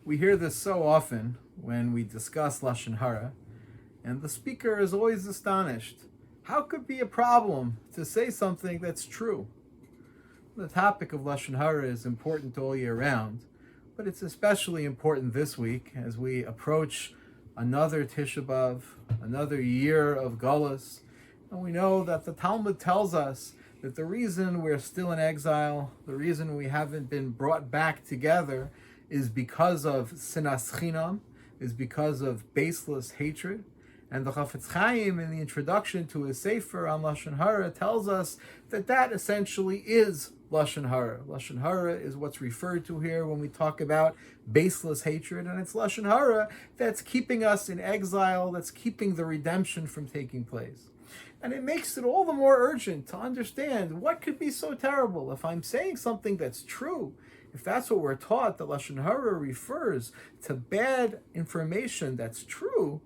We hear this so often when we discuss Lashon Hara, and the speaker is always astonished. How could it be a problem to say something that's true? The topic of Lashon Hara is important all year round, but it's especially important this week as we approach another Tisha B'Av, another year of Galus, and we know that the Talmud tells us that the reason we're still in exile, the reason we haven't been brought back together, is because of sinas chinam, is because of baseless hatred. And the Chafetz Chaim, in the introduction to his Sefer on Lashon Hara, tells us that that essentially is Lashon Hara. Lashon Hara is what's referred to here when we talk about baseless hatred, and it's Lashon Hara that's keeping us in exile, that's keeping the redemption from taking place. And it makes it all the more urgent to understand what could be so terrible if I'm saying something that's true. If that's what we're taught, that Lashon Hara refers to bad information that's true,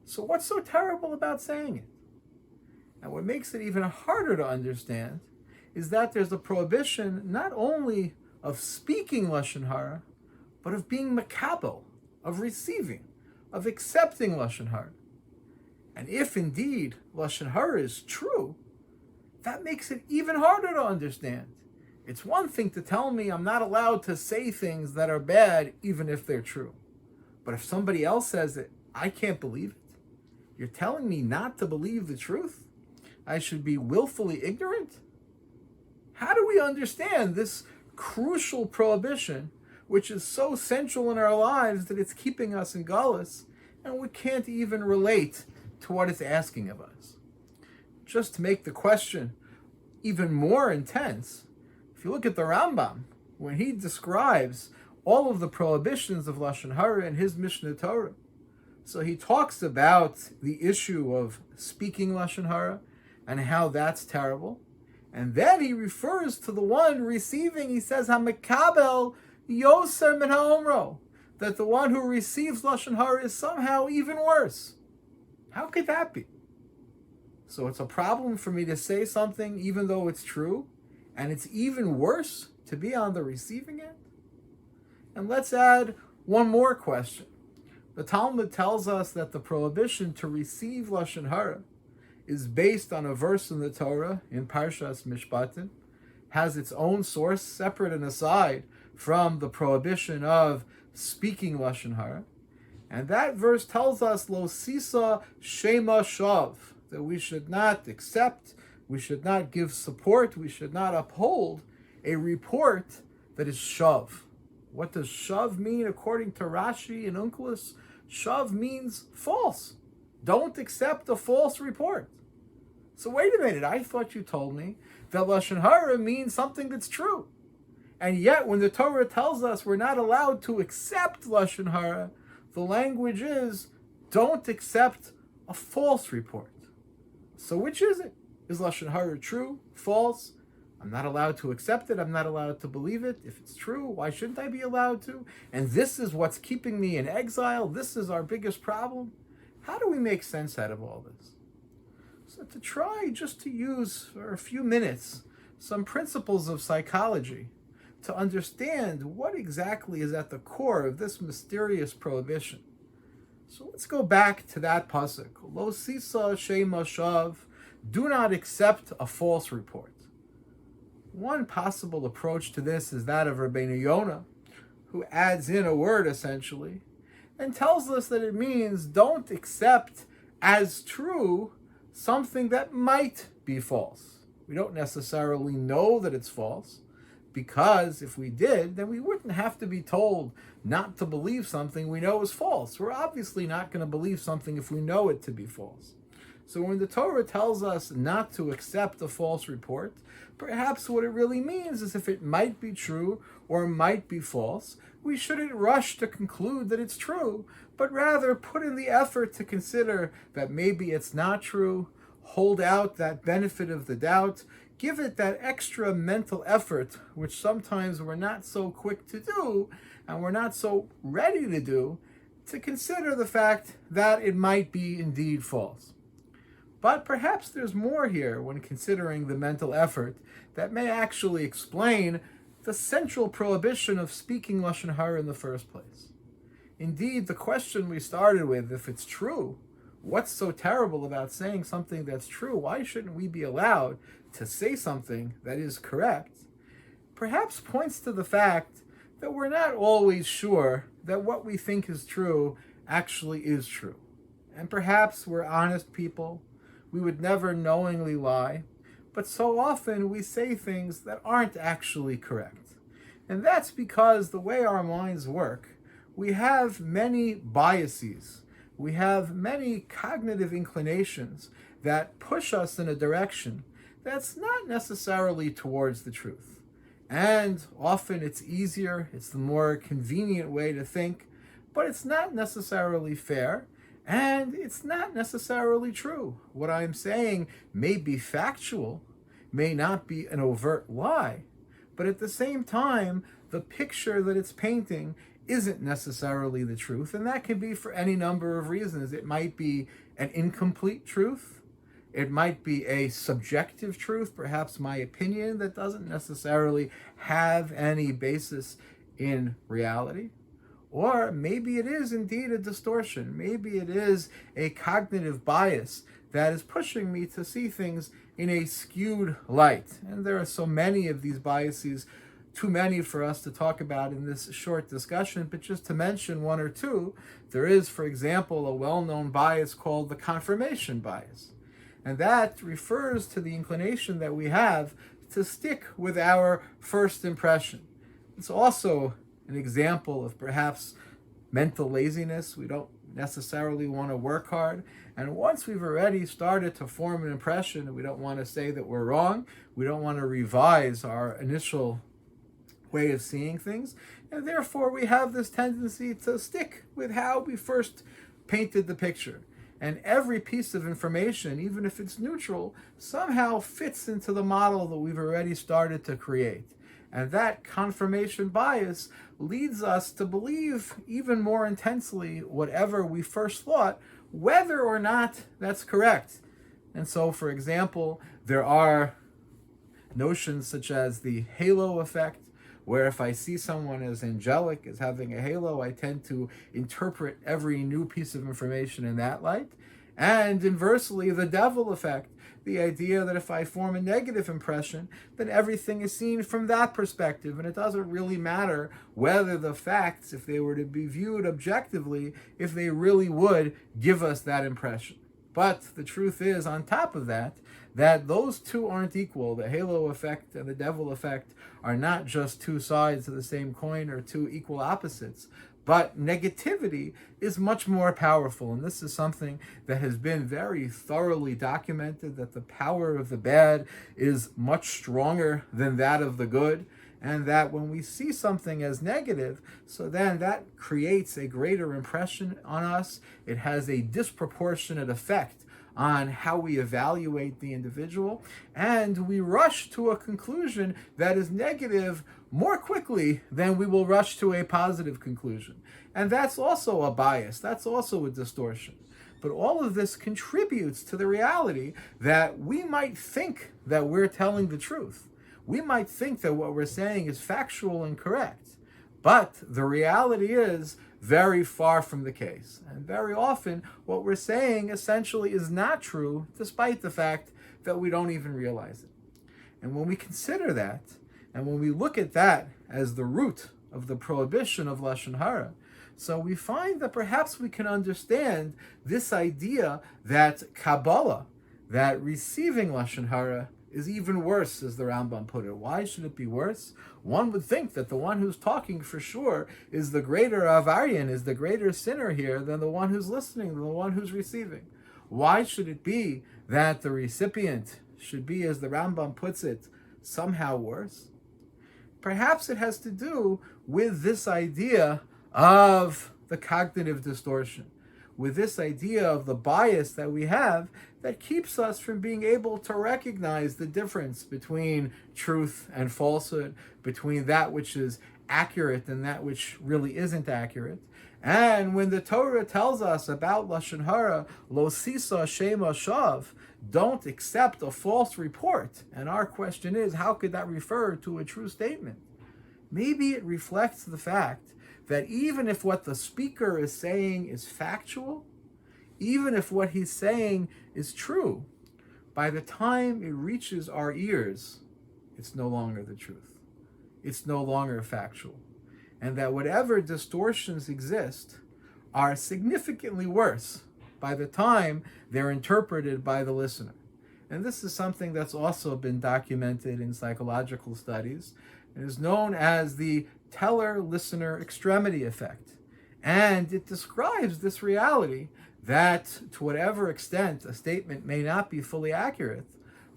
so what's so terrible about saying it? And what makes it even harder to understand is that there's a prohibition not only of speaking Lashon Hara, but of being makabel, of receiving, of accepting Lashon Hara. And if indeed Lashon Hara is true, that makes it even harder to understand. It's one thing to tell me I'm not allowed to say things that are bad even if they're true. But if somebody else says it, I can't believe it. You're telling me not to believe the truth? I should be willfully ignorant? How do we understand this crucial prohibition, which is so central in our lives that it's keeping us in galus, and we can't even relate to what it's asking of us? Just to make the question even more intense, if you look at the Rambam, when he describes all of the prohibitions of Lashon Hara in his Mishnah Torah, so he talks about the issue of speaking Lashon Hara and how that's terrible. And then he refers to the one receiving, he says, HaMekabel Yoser min ha'omro, that the one who receives Lashon Hara is somehow even worse. How could that be? So it's a problem for me to say something even though it's true, and it's even worse to be on the receiving end? And let's add one more question. The Talmud tells us that the prohibition to receive Lashon Hara is based on a verse in the Torah, in Parshas Mishpatim, has its own source, separate and aside from the prohibition of speaking Lashon Hara. And that verse tells us, Lo sisa shema shav, that we should not accept, we should not give support, we should not uphold a report that is shav. What does shav mean according to Rashi and Onkelos? Shav means false. Don't accept a false report. So wait a minute, I thought you told me that Lashon Hara means something that's true. And yet when the Torah tells us we're not allowed to accept Lashon Hara, the language is, don't accept a false report. So which is it? Is Lashon Hara true? False? I'm not allowed to accept it. I'm not allowed to believe it. If it's true, why shouldn't I be allowed to? And this is what's keeping me in exile. This is our biggest problem. How do we make sense out of all this? So to try just to use for a few minutes some principles of psychology to understand what exactly is at the core of this mysterious prohibition. So let's go back to that pasuk. Lo sisa shema shav, do not accept a false report. One possible approach to this is that of Rabbi Yonah, who adds in a word essentially, and tells us that it means don't accept as true something that might be false. We don't necessarily know that it's false, because if we did, then we wouldn't have to be told not to believe something we know is false. We're obviously not going to believe something if we know it to be false. So when the Torah tells us not to accept a false report, perhaps what it really means is if it might be true or might be false, we shouldn't rush to conclude that it's true, but rather put in the effort to consider that maybe it's not true, hold out that benefit of the doubt, give it that extra mental effort, which sometimes we're not so quick to do, and we're not so ready to do, to consider the fact that it might be indeed false. But perhaps there's more here when considering the mental effort that may actually explain the central prohibition of speaking Lashon Hara in the first place. Indeed, the question we started with, if it's true, what's so terrible about saying something that's true? Why shouldn't we be allowed to say something that is correct? Perhaps points to the fact that we're not always sure that what we think is true actually is true. And perhaps we're honest people. We would never knowingly lie. But so often we say things that aren't actually correct. And that's because the way our minds work, we have many biases. We have many cognitive inclinations that push us in a direction that's not necessarily towards the truth. And often it's easier, it's the more convenient way to think, but it's not necessarily fair, and it's not necessarily true. What I'm saying may be factual, may not be an overt lie, but at the same time, the picture that it's painting isn't necessarily the truth, and that can be for any number of reasons. It might be an incomplete truth. It might be a subjective truth, perhaps my opinion that doesn't necessarily have any basis in reality. Or maybe it is indeed a distortion. Maybe it is a cognitive bias that is pushing me to see things in a skewed light. And there are so many of these biases, too many for us to talk about in this short discussion, but just to mention one or two, there is, for example, a well-known bias called the confirmation bias. And that refers to the inclination that we have to stick with our first impression. It's also an example of perhaps mental laziness. We don't necessarily want to work hard. And once we've already started to form an impression, we don't want to say that we're wrong. We don't want to revise our initial way of seeing things. And therefore, we have this tendency to stick with how we first painted the picture. And every piece of information, even if it's neutral, somehow fits into the model that we've already started to create. And that confirmation bias leads us to believe even more intensely whatever we first thought, whether or not that's correct. And so, for example, there are notions such as the halo effect, where if I see someone as angelic, as having a halo, I tend to interpret every new piece of information in that light. And inversely, the devil effect, the idea that if I form a negative impression, then everything is seen from that perspective, and it doesn't really matter whether the facts, if they were to be viewed objectively, if they really would give us that impression. But the truth is, on top of that, that those two aren't equal. The halo effect and the devil effect are not just two sides of the same coin or two equal opposites, but negativity is much more powerful. And this is something that has been very thoroughly documented, that the power of the bad is much stronger than that of the good. And that when we see something as negative, so then that creates a greater impression on us. It has a disproportionate effect on how we evaluate the individual, and we rush to a conclusion that is negative more quickly than we will rush to a positive conclusion. And that's also a bias, that's also a distortion. But all of this contributes to the reality that we might think that we're telling the truth. We might think that what we're saying is factual and correct, but the reality is very far from the case. And very often, what we're saying essentially is not true, despite the fact that we don't even realize it. And when we consider that, and when we look at that as the root of the prohibition of Lashon Hara, so we find that perhaps we can understand this idea that Kabbalah, that receiving Lashon Hara, is even worse, as the Rambam put it. Why should it be worse? One would think that the one who's talking for sure is the greater Avaryan, is the greater sinner here than the one who's listening, than the one who's receiving. Why should it be that the recipient should be, as the Rambam puts it, somehow worse? Perhaps it has to do with this idea of the cognitive distortion, with this idea of the bias that we have that keeps us from being able to recognize the difference between truth and falsehood, between that which is accurate and that which really isn't accurate. And when the Torah tells us about Lashon Hara, lo sisa shema shav, don't accept a false report. And our question is, how could that refer to a true statement? Maybe it reflects the fact that even if what the speaker is saying is factual, even if what he's saying is true, by the time it reaches our ears, it's no longer the truth. It's no longer factual. And that whatever distortions exist are significantly worse by the time they're interpreted by the listener. And this is something that's also been documented in psychological studies and is known as the teller-listener extremity effect. And it describes this reality that to whatever extent a statement may not be fully accurate,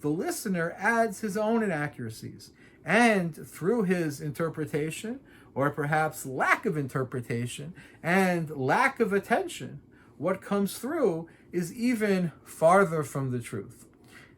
the listener adds his own inaccuracies. And through his interpretation, or perhaps lack of interpretation and lack of attention, what comes through is even farther from the truth.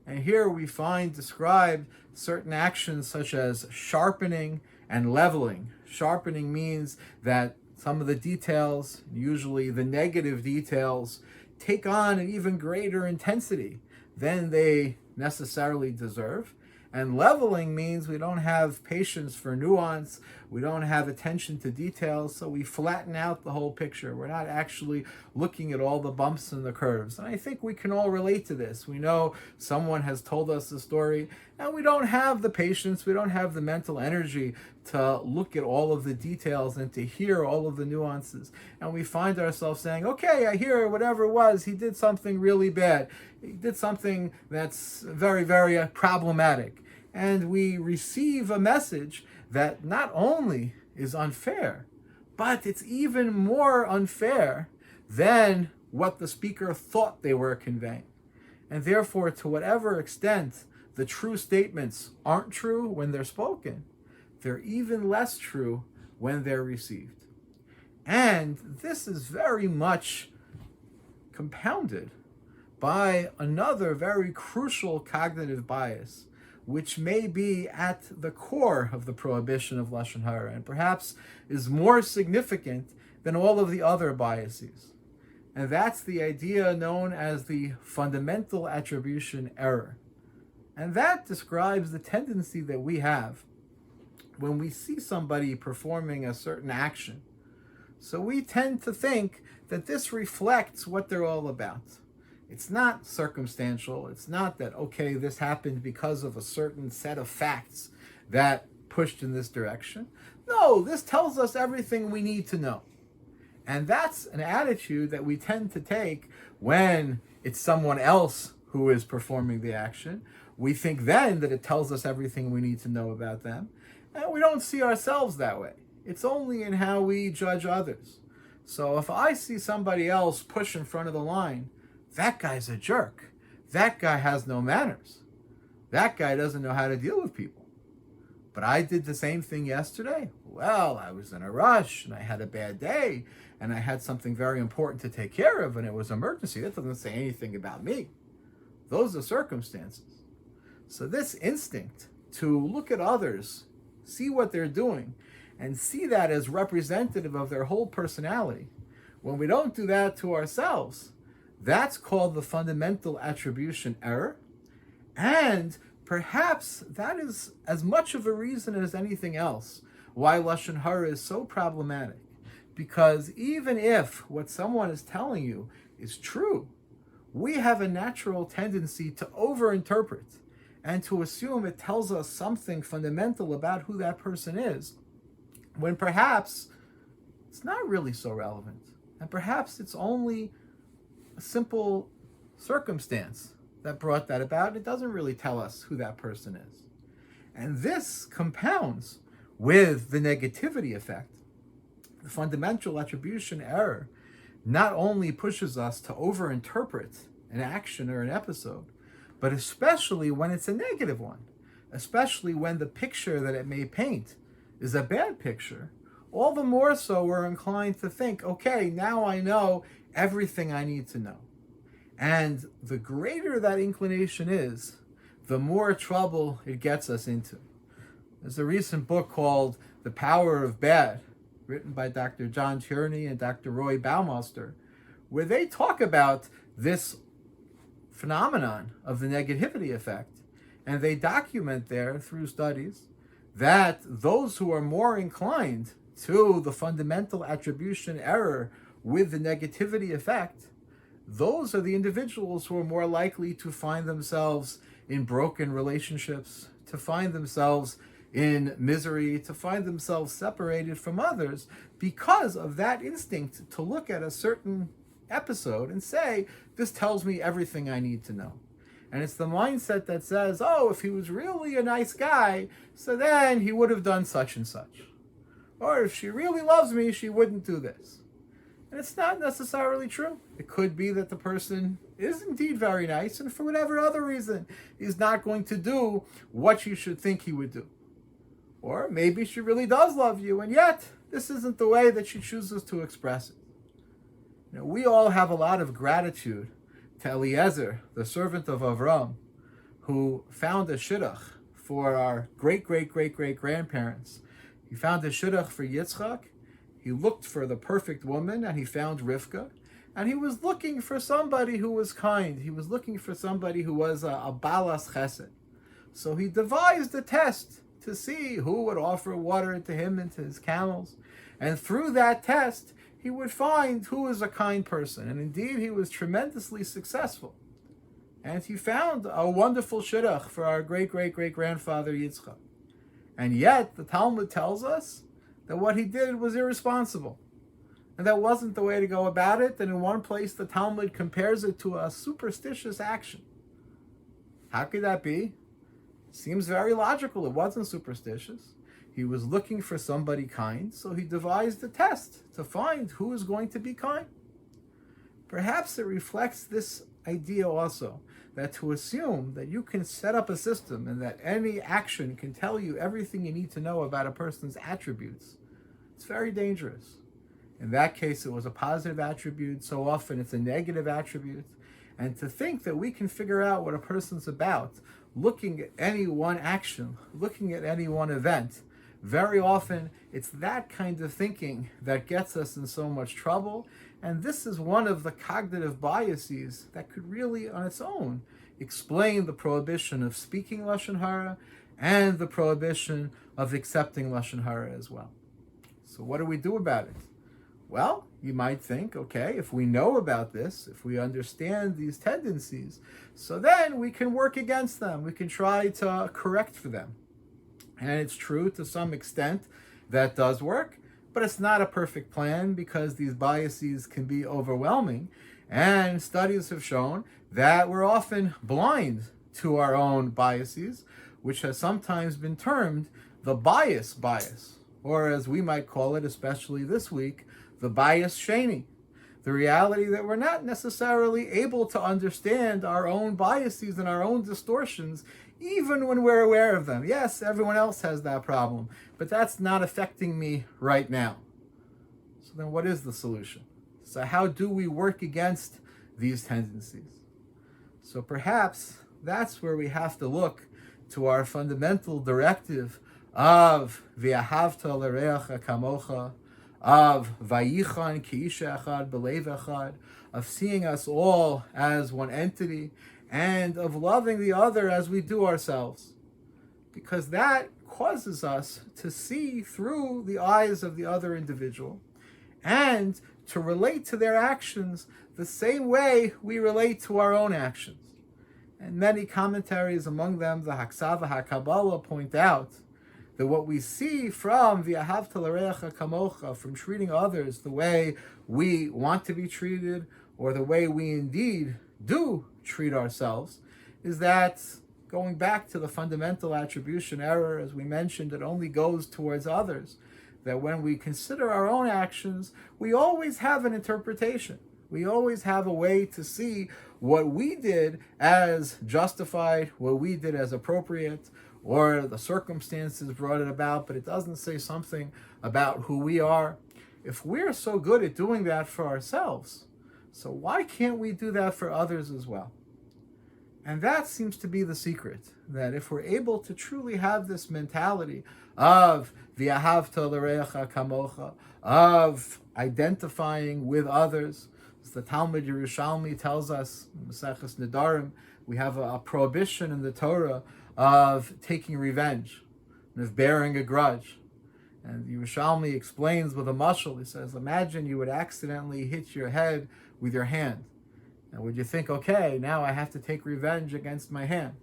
And here we find described certain actions such as sharpening and leveling. Sharpening means that some of the details, usually the negative details, take on an even greater intensity than they necessarily deserve. And leveling means we don't have patience for nuance, we don't have attention to details, so we flatten out the whole picture. We're not actually looking at all the bumps and the curves. And I think we can all relate to this. We know someone has told us a story, and we don't have the patience, we don't have the mental energy to look at all of the details and to hear all of the nuances. And we find ourselves saying, okay, I hear whatever it was, he did something really bad. He did something that's very, very problematic. And we receive a message that not only is unfair, but it's even more unfair than what the speaker thought they were conveying. And therefore, to whatever extent the true statements aren't true when they're spoken, they're even less true when they're received. And this is very much compounded by another very crucial cognitive bias, which may be at the core of the prohibition of Lashon Hara, and perhaps is more significant than all of the other biases. And that's the idea known as the fundamental attribution error. And that describes the tendency that we have when we see somebody performing a certain action. So we tend to think that this reflects what they're all about. It's not circumstantial. It's not that, okay, this happened because of a certain set of facts that pushed in this direction. No, this tells us everything we need to know. And that's an attitude that we tend to take when it's someone else who is performing the action. We think then that it tells us everything we need to know about them. And we don't see ourselves that way. It's only in how we judge others. So if I see somebody else push in front of the line, that guy's a jerk. That guy has no manners. That guy doesn't know how to deal with people. But I did the same thing yesterday. Well, I was in a rush and I had a bad day and I had something very important to take care of and it was an emergency. That doesn't say anything about me. Those are circumstances. So this instinct to look at others, see what they're doing, and see that as representative of their whole personality, when we don't do that to ourselves, that's called the fundamental attribution error. And perhaps that is as much of a reason as anything else why Lashon Hara is so problematic. Because even if what someone is telling you is true, we have a natural tendency to overinterpret and to assume it tells us something fundamental about who that person is, when perhaps it's not really so relevant. And perhaps it's only a simple circumstance that brought that about. It doesn't really tell us who that person is. And this compounds with the negativity effect. The fundamental attribution error not only pushes us to overinterpret an action or an episode, but especially when it's a negative one, especially when the picture that it may paint is a bad picture, all the more so we're inclined to think, okay, now I know everything I need to know. And the greater that inclination is, the more trouble it gets us into. There's a recent book called The Power of Bad, written by Dr. John Tierney and Dr. Roy Baumeister, where they talk about this phenomenon of the negativity effect. And they document there through studies that those who are more inclined to the fundamental attribution error with the negativity effect, those are the individuals who are more likely to find themselves in broken relationships, to find themselves in misery, to find themselves separated from others because of that instinct to look at a certain episode and say, this tells me everything I need to know. And it's the mindset that says, oh, if he was really a nice guy, so then he would have done such and such. Or if she really loves me, she wouldn't do this. And it's not necessarily true. It could be that the person is indeed very nice, and for whatever other reason, he's not going to do what you should think he would do. Or maybe she really does love you, and yet this isn't the way that she chooses to express it. You know, we all have a lot of gratitude to Eliezer, the servant of Avraham, who found a shidduch for our great-great-great-great-grandparents. He found a shidduch for Yitzchak. He looked for the perfect woman, and he found Rivka. And he was looking for somebody who was kind. He was looking for somebody who was a balas chesed. So he devised a test to see who would offer water to him and to his camels. And through that test, he would find who is a kind person. And indeed, he was tremendously successful. And he found a wonderful shidduch for our great-great-great-grandfather Yitzchak. And yet, the Talmud tells us that what he did was irresponsible. And that wasn't the way to go about it. And in one place, the Talmud compares it to a superstitious action. How could that be? Seems very logical. It wasn't superstitious. He was looking for somebody kind, so he devised a test to find who is going to be kind. Perhaps it reflects this idea also, that to assume that you can set up a system and that any action can tell you everything you need to know about a person's attributes, it's very dangerous. In that case, it was a positive attribute. So often it's a negative attribute. And to think that we can figure out what a person's about, looking at any one action, looking at any one event, very often it's that kind of thinking that gets us in so much trouble. And this is one of the cognitive biases that could really, on its own, explain the prohibition of speaking Lashon Hara and the prohibition of accepting Lashon Hara as well. So what do we do about it? Well, you might think, okay, if we know about this, if we understand these tendencies, so then we can work against them. We can try to correct for them. And it's true to some extent that does work, but it's not a perfect plan because these biases can be overwhelming. And studies have shown that we're often blind to our own biases, which has sometimes been termed the bias, or as we might call it, especially this week, the bias sheni. The reality that we're not necessarily able to understand our own biases and our own distortions, even when we're aware of them. Yes, everyone else has that problem, but that's not affecting me right now. So then what is the solution? So how do we work against these tendencies? So perhaps that's where we have to look to our fundamental directive of v'ahavta l'reacha kamocha, of Vayichan ki'isha echad b'lev echad, of seeing us all as one entity, and of loving the other as we do ourselves. Because that causes us to see through the eyes of the other individual, and to relate to their actions the same way we relate to our own actions. And many commentaries, among them the Haksava HaKabbalah, point out that what we see from v'ahavta l'reacha kamocha, from treating others the way we want to be treated, or the way we indeed do treat ourselves, is that going back to the fundamental attribution error, as we mentioned, it only goes towards others. That when we consider our own actions, we always have an interpretation. We always have a way to see what we did as justified, what we did as appropriate, or the circumstances brought it about, but it doesn't say something about who we are. If we're so good at doing that for ourselves, so why can't we do that for others as well? And that seems to be the secret, that if we're able to truly have this mentality of v'ahavta l'reacha kamocha, of identifying with others, as the Talmud Yerushalmi tells us, in Maseches Nedarim, we have a prohibition in the Torah of taking revenge and of bearing a grudge. And Yerushalmi explains with a mashal. He says, imagine you would accidentally hit your head with your hand. And would you think, okay, now I have to take revenge against my hand?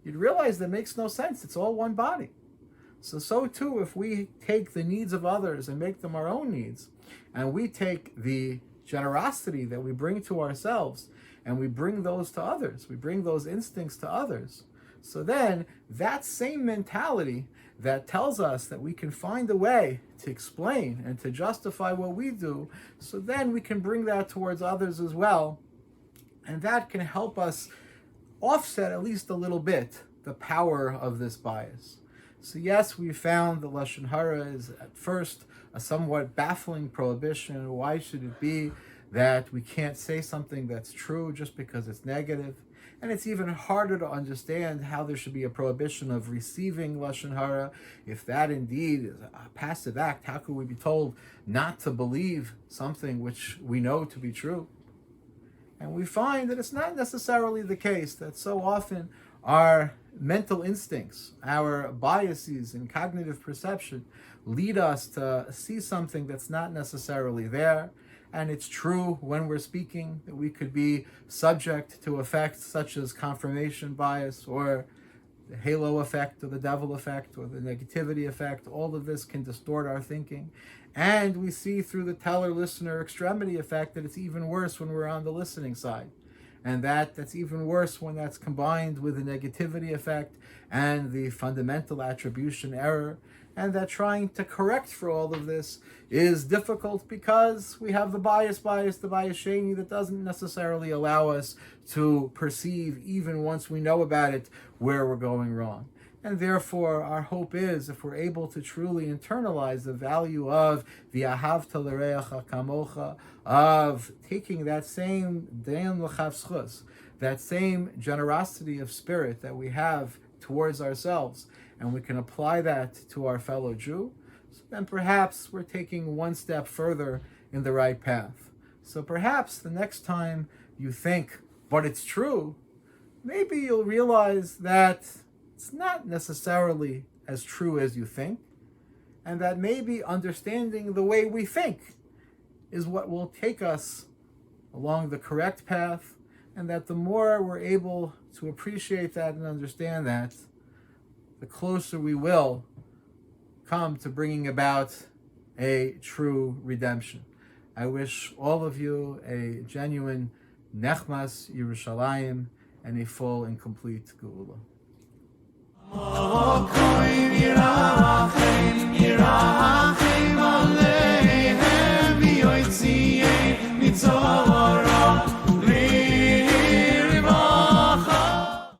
You'd realize that makes no sense. It's all one body. So too, if we take the needs of others and make them our own needs, and we take the generosity that we bring to ourselves and we bring those to others, we bring those instincts to others, so then that same mentality that tells us that we can find a way to explain and to justify what we do, so then we can bring that towards others as well. And that can help us offset at least a little bit the power of this bias. So yes, we found that Lashon Hara is at first a somewhat baffling prohibition. Why should it be that we can't say something that's true just because it's negative? And it's even harder to understand how there should be a prohibition of receiving Lashon Hara. If that indeed is a passive act, how could we be told not to believe something which we know to be true? And we find that it's not necessarily the case, that so often our mental instincts, our biases and cognitive perception lead us to see something that's not necessarily there. And it's true when we're speaking that we could be subject to effects such as confirmation bias or the halo effect or the devil effect or the negativity effect. All of this can distort our thinking. And we see through the teller-listener extremity effect that it's even worse when we're on the listening side. And that's even worse when that's combined with the negativity effect and the fundamental attribution error. And that trying to correct for all of this is difficult because we have the bias sheni, that doesn't necessarily allow us to perceive, even once we know about it, where we're going wrong. And therefore, our hope is, if we're able to truly internalize the value of the ahavta l'reacha kamocha, of taking that same dein l'chavschus, that same generosity of spirit that we have towards ourselves, and we can apply that to our fellow Jew, so then perhaps we're taking one step further in the right path. So perhaps the next time you think, but it's true, maybe you'll realize that it's not necessarily as true as you think, and that maybe understanding the way we think is what will take us along the correct path, and that the more we're able to appreciate that and understand that, the closer we will come to bringing about a true redemption. I wish all of you a genuine Nechmas Yerushalayim and a full and complete Geula.